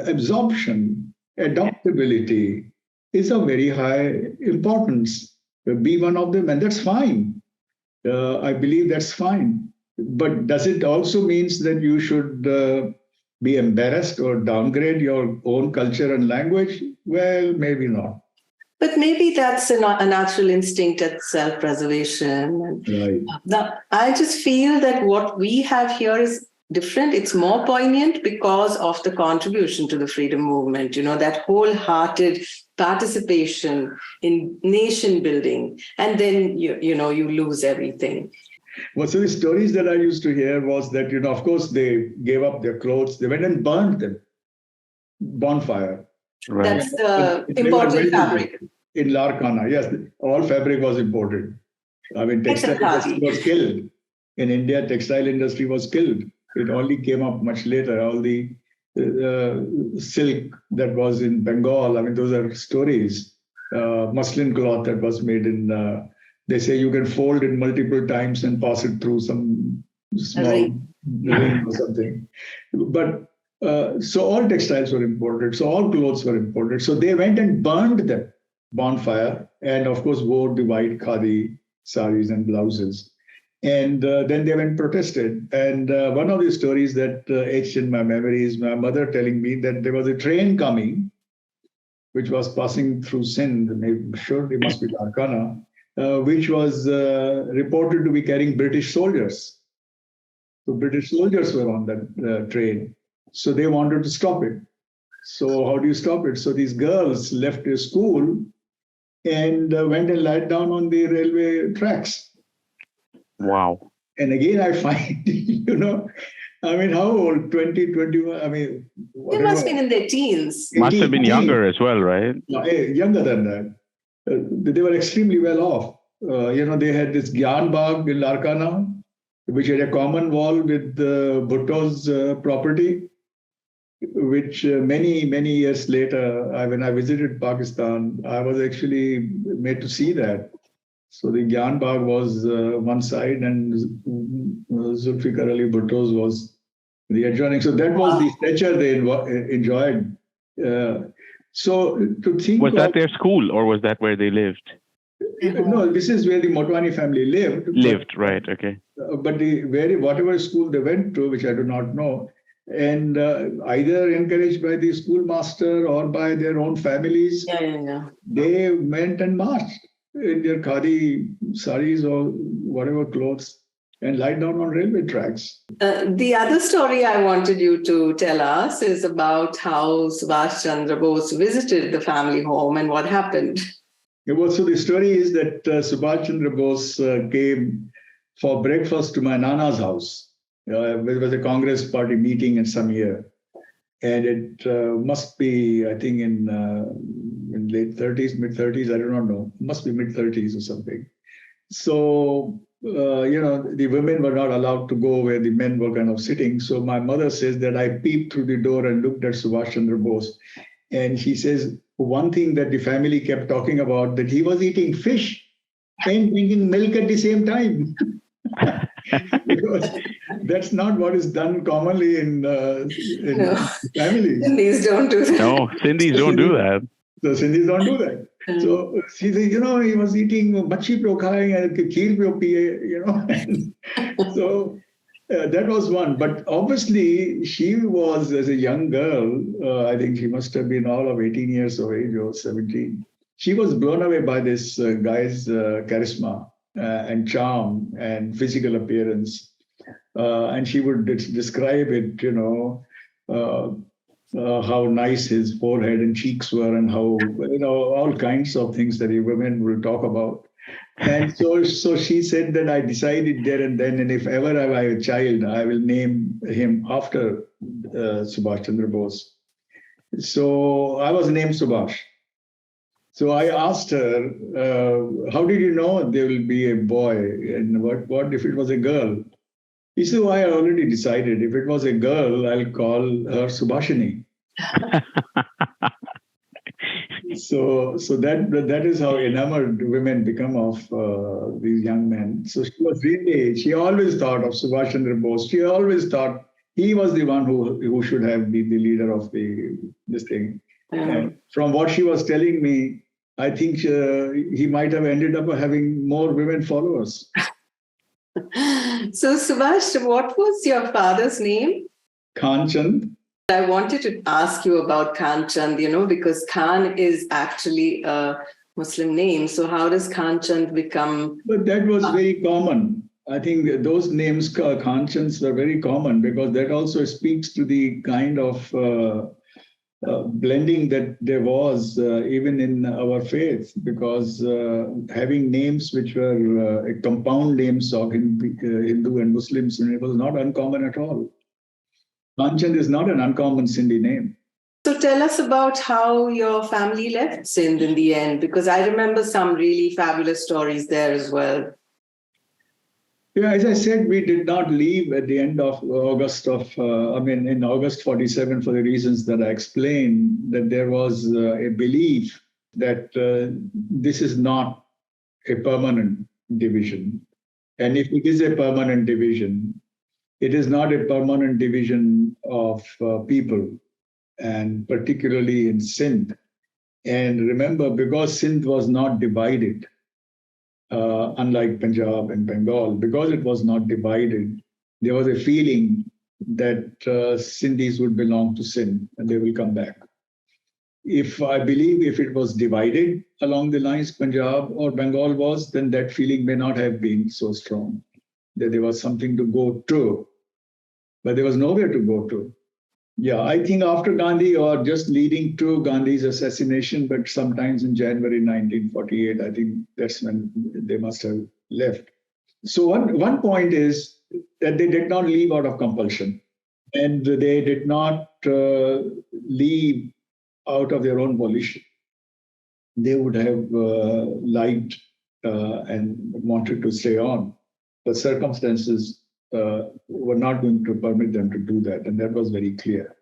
absorption, adaptability is of very high importance. Be one of them, and that's fine. I believe that's fine. But does it also means that you should be embarrassed or downgrade your own culture and language? Well, maybe not. But maybe that's a natural instinct at self-preservation. Right. Now, I just feel that what we have here is different. It's more poignant because of the contribution to the freedom movement, that wholehearted participation in nation building. And then, you lose everything. Well, so the stories that I used to hear was that, of course, they gave up their clothes. They went and burned them. Bonfire. Right. That's the imported fabric. In Larkana, yes. All fabric was imported. I mean, textile industry was killed. In India, textile industry was killed. It only came up much later. All the silk that was in Bengal, I mean, those are stories. Muslin cloth that was made in, they say you can fold it multiple times and pass it through some small ring or something. But so all textiles were imported. So all clothes were imported. So they went and burned them, bonfire, and of course wore the white khadi saris and blouses. And then they went and protested. And one of the stories that etched in my memory is my mother telling me that there was a train coming, which was passing through Sindh, sure it must be Larkana, which was reported to be carrying British soldiers. So British soldiers were on that train. So they wanted to stop it. So how do you stop it? So these girls left their school and went and lied down on the railway tracks. Wow. And again, I find, I mean, how old? 20, 21? I mean, whatever. They must have been in their teens. Must have been younger as well, right? No, younger than that. They were extremely well off. They had this Gyan Bagh in Larkana, which had a common wall with Bhutto's property, which many years later, when I visited Pakistan, I was actually made to see that. So the Gyan Bagh was one side, and Zulfikar Ali Bhutto's was the adjoining. So that was the stature they enjoyed. So to think was that their school, or was that where they lived? No, this is where the Motwani family lived. Right? Okay. But whatever school they went to, which I do not know, and either encouraged by the schoolmaster or by their own families, they went and marched in their khadi saris or whatever clothes and lied down on railway tracks. The other story I wanted you to tell us is about how Subhash Chandra Bose visited the family home and what happened. So the story is that Subhash Chandra Bose came for breakfast to my Nana's house. There was a Congress party meeting in some year. And it must be, I think, in late 30s, mid 30s, I do not know. It must be mid 30s or something. So, the women were not allowed to go where the men were kind of sitting. So my mother says that I peeped through the door and looked at Subhash Chandra Bose. And she says, one thing that the family kept talking about, that he was eating fish and drinking milk at the same time. Because that's not what is done commonly in families. Sindhis don't do that. No, Sindhis don't do that. So Sindhis don't do that. So she said, he was eating machi pyo khaye and kheer pyo piye, So that was one. But obviously, she was, as a young girl, I think she must have been all of 18 years of age or 17. She was blown away by this guy's charisma and charm and physical appearance. And she would describe it, how nice his forehead and cheeks were, and how, all kinds of things that the women will talk about. And so she said that I decided there and then, and if ever I have a child, I will name him after Subhash Chandra Bose. So I was named Subash. So I asked her, how did you know there will be a boy? And what if it was a girl? He said, I already decided. If it was a girl, I'll call her Subhashini. So that is how enamored women become of these young men. So she always thought of Subhash Chandra Bose. She always thought he was the one who should have been the leader of this thing. And from what she was telling me, I think he might have ended up having more women followers. So, Subhash, what was your father's name? Khan Chand. I wanted to ask you about Khan Chand, because Khan is actually a Muslim name. So how does Khan Chand become? But that was very common. I think those names, Khan Chands, were very common because that also speaks to the kind of blending that there was even in our faith, because having names which were compound names of Hindu and Muslims, it was not uncommon at all. Khan Chand is not an uncommon Sindhi name. So tell us about how your family left Sindh in the end, because I remember some really fabulous stories there as well. Yeah, as I said, we did not leave at the end of August in August 47 for the reasons that I explained, that there was a belief that this is not a permanent division. And if it is a permanent division, it is not a permanent division of people, and particularly in Sindh. And remember, because Sindh was not divided, unlike Punjab and Bengal, because it was not divided, there was a feeling that Sindhis would belong to Sindh and they will come back. I believe if it was divided along the lines Punjab or Bengal was, then that feeling may not have been so strong, that there was something to go to, but there was nowhere to go to. Yeah, I think after Gandhi, or just leading to Gandhi's assassination, but sometimes in January 1948, I think that's when they must have left. So one point is that they did not leave out of compulsion, and they did not leave out of their own volition. They would have liked and wanted to stay on. But circumstances were not going to permit them to do that. And that was very clear.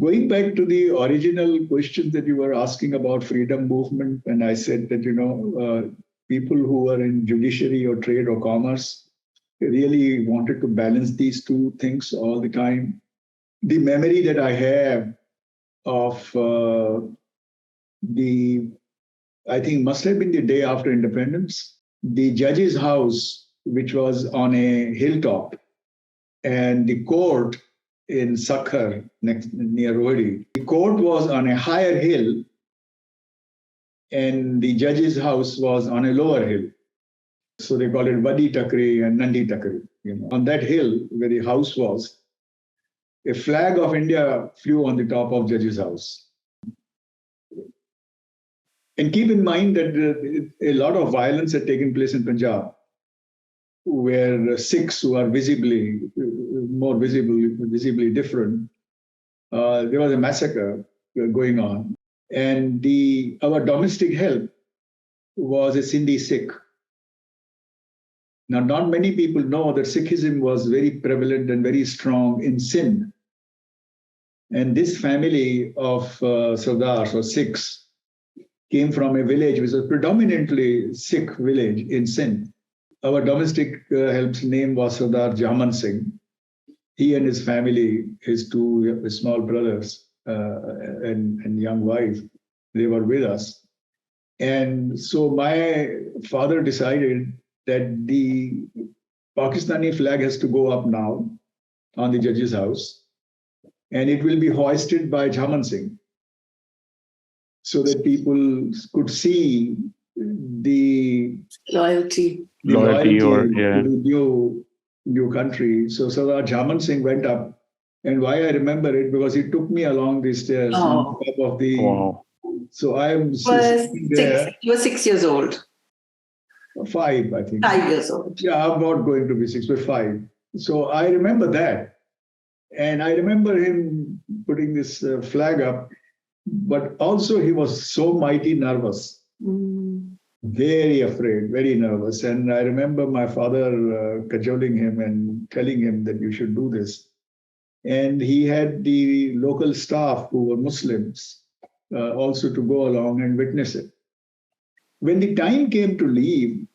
Going back to the original question that you were asking about freedom movement, and I said that, people who were in judiciary or trade or commerce really wanted to balance these two things all the time. The memory that I have of I think must have been the day after independence, the judge's house, which was on a hilltop, and the court in Sakhar, near Rohri. The court was on a higher hill, and the judge's house was on a lower hill. So they call it Vadi Takri and Nandi Takri. On that hill where the house was, a flag of India flew on the top of judge's house. And keep in mind that a lot of violence had taken place in Punjab, where Sikhs who are visibly different, there was a massacre going on. And our domestic help was a Sindhi Sikh. Now, not many people know that Sikhism was very prevalent and very strong in Sindh. And this family of Sardars or Sikhs came from a village which was predominantly Sikh village in Sindh. Our domestic help's name was Sardar Jaman Singh. He and his family, his two small brothers and young wife, they were with us. And so my father decided that the Pakistani flag has to go up now on the judge's house, and it will be hoisted by Jaman Singh, so that people could see the loyalty or to the new country. So Sardar Jaman Singh went up, and why I remember it, because he took me along the stairs on top of the. Wow. So I am sitting there. You were 6 years old. 5, I think. 5 years old. Yeah, I'm not going to be 6, but 5. So I remember that. And I remember him putting this flag up, but also he was so mighty nervous, very afraid, very nervous. And I remember my father cajoling him and telling him that you should do this. And he had the local staff who were Muslims also to go along and witness it. When the time came to leave,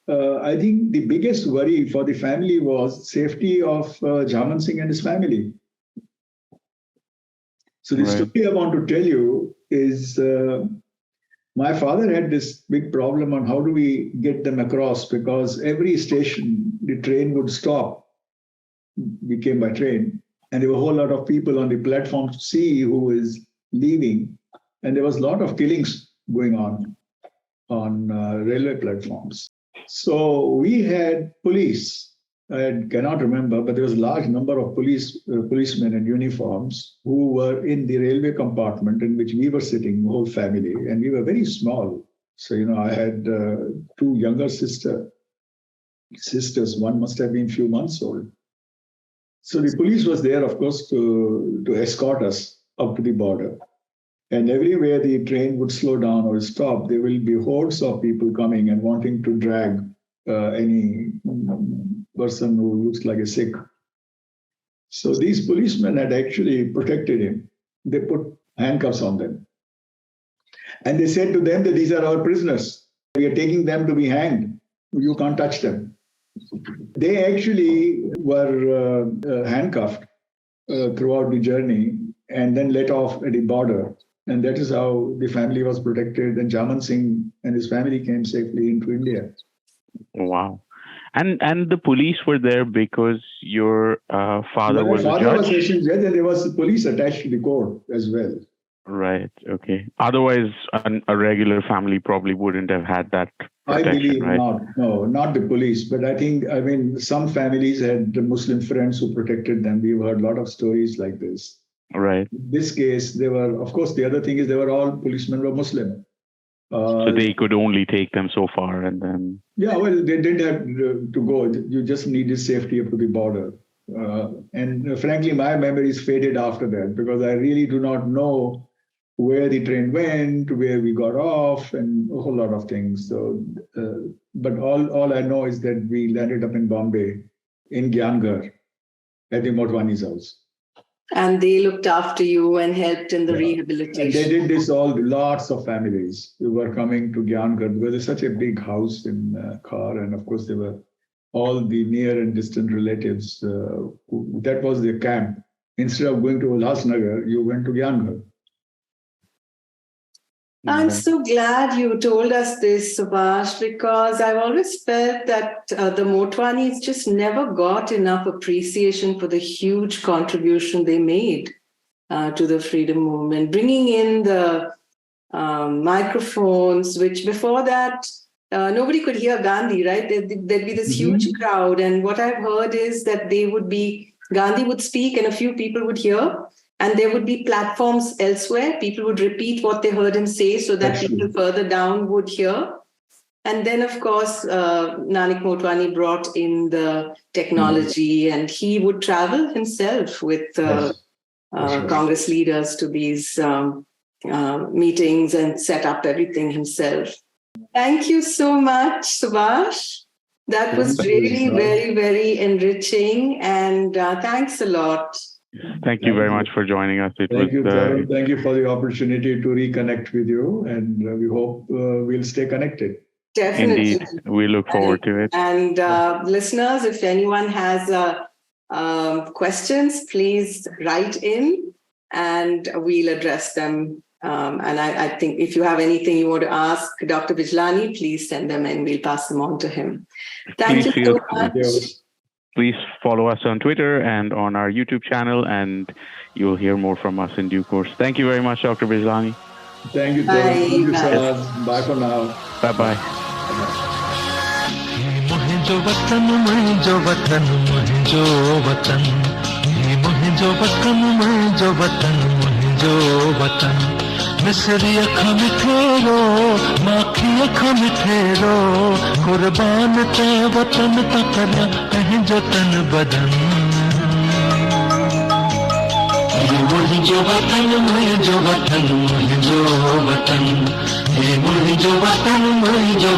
I think the biggest worry for the family was safety of Jaman Singh and his family. So the story I want to tell you is my father had this big problem on how do we get them across, because every station, the train would stop. We came by train, and there were a whole lot of people on the platform to see who is leaving. And there was a lot of killings going on railway platforms. So we had police. I cannot remember, but there was a large number of policemen in uniforms who were in the railway compartment in which we were sitting, the whole family, and we were very small. So, I had 2 younger sisters. One must have been a few months old. So the police was there, of course, to escort us up to the border. And everywhere the train would slow down or stop, there will be hordes of people coming and wanting to drag any person who looks like a Sikh. So these policemen had actually protected him. They put handcuffs on them. And they said to them that these are our prisoners. We are taking them to be hanged. You can't touch them. They actually were handcuffed throughout the journey and then let off at the border. And that is how the family was protected. And Jaman Singh and his family came safely into India. Wow. And the police were there because your father was a judge? My father was station judge, and there was police attached to the court as well. Right. Okay. Otherwise, a regular family probably wouldn't have had that protection, I believe right? not. No, not the police. But I mean, some families had Muslim friends who protected them. We've heard a lot of stories like this. Right. In this case, they were, of course, the other thing is they were all policemen were Muslim. So they could only take them so far and then... Yeah, well, they didn't have to go. You just needed safety up to the border. And frankly, my memories faded after that because I really do not know where the train went, where we got off, and a whole lot of things. So, but all I know is that we landed up in Bombay, in Gyangar, at the Motwani's house. And they looked after you and helped in the And they rehabilitation. did this lots of families who were coming to Gyangar because it's such a big house in Khar. And of course, there were all the near and distant relatives. That was their camp. Instead of going to Ulhasnagar, you went to Gyangar. I'm so glad you told us this, Subash, because I've always felt that the Motwanis just never got enough appreciation for the huge contribution they made to the freedom movement, bringing in the microphones, which before that, nobody could hear Gandhi, right? There'd be this huge crowd. And what I've heard is that Gandhi would speak and a few people would hear. And there would be platforms elsewhere. People would repeat what they heard him say so that people further down would hear. And then, of course, Nanak Motwani brought in the technology and he would travel himself with Congress leaders to these meetings and set up everything himself. Thank you so much, Subash. That was really very, very enriching. And thanks a lot. Thank you very much for joining us. Thank you for the opportunity to reconnect with you, and we hope we'll stay connected. Definitely. Indeed, we look forward to it. And listeners, if anyone has questions, please write in and we'll address them. And I think if you have anything you want to ask Dr. Bijlani, please send them and we'll pass them on to him. Thank you so much. Please follow us on Twitter and on our YouTube channel, and you'll hear more from us in due course. Thank you very much, Dr. Bijlani. Thank you. Thank you, Sahad. Bye for now. Bye-bye. मिसरी अखा में ठेरो माखी अखा में ठेरो कुर्बान ते वतन तकरा कहीं जो तन बदन मुझे वतन मुझे वतन मुझे वतन मुझे वतन मुझे